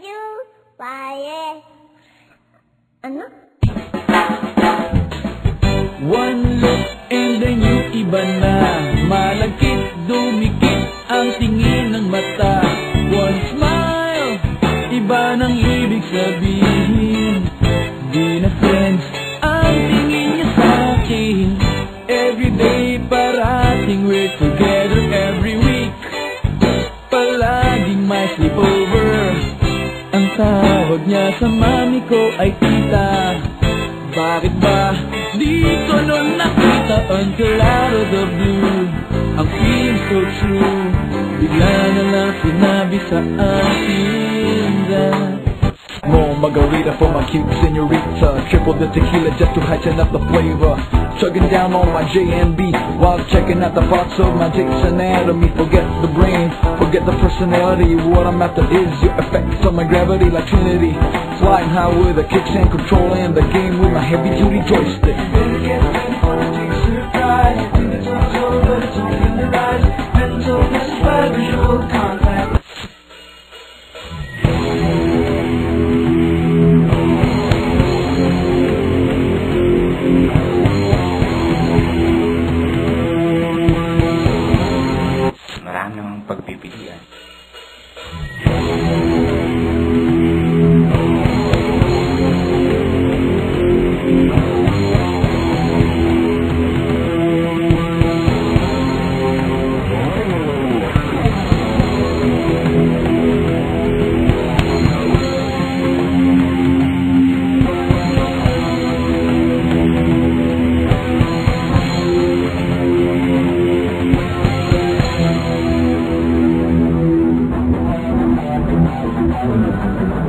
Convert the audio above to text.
you, paye. Ano? One look and then yung iba na malagkit, dumikit ang tingin ng mata. One smile, iba nang ibig sabihin. Di na friends ang tingin niya sa'kin. Everyday parating we're together every week. Palaging may sleepover. Ang tawag niya sa mami ko ay tita. Bakit ba dito nun nakita until out of the blue? Ang feeling so true, bigla na lang sinabi sa akin that more margarita for my cute senorita. Triple the tequila just to heighten up the flavor. Chugging down on my J&B while checking out the parts of my Jake's anatomy. Forget the brain, forget the personality. What I'm after is your effects on my gravity like Trinity. Flying high with the kicks and controlling the game with my heavy duty joystick. Marami namang pagpipilian. Thank you.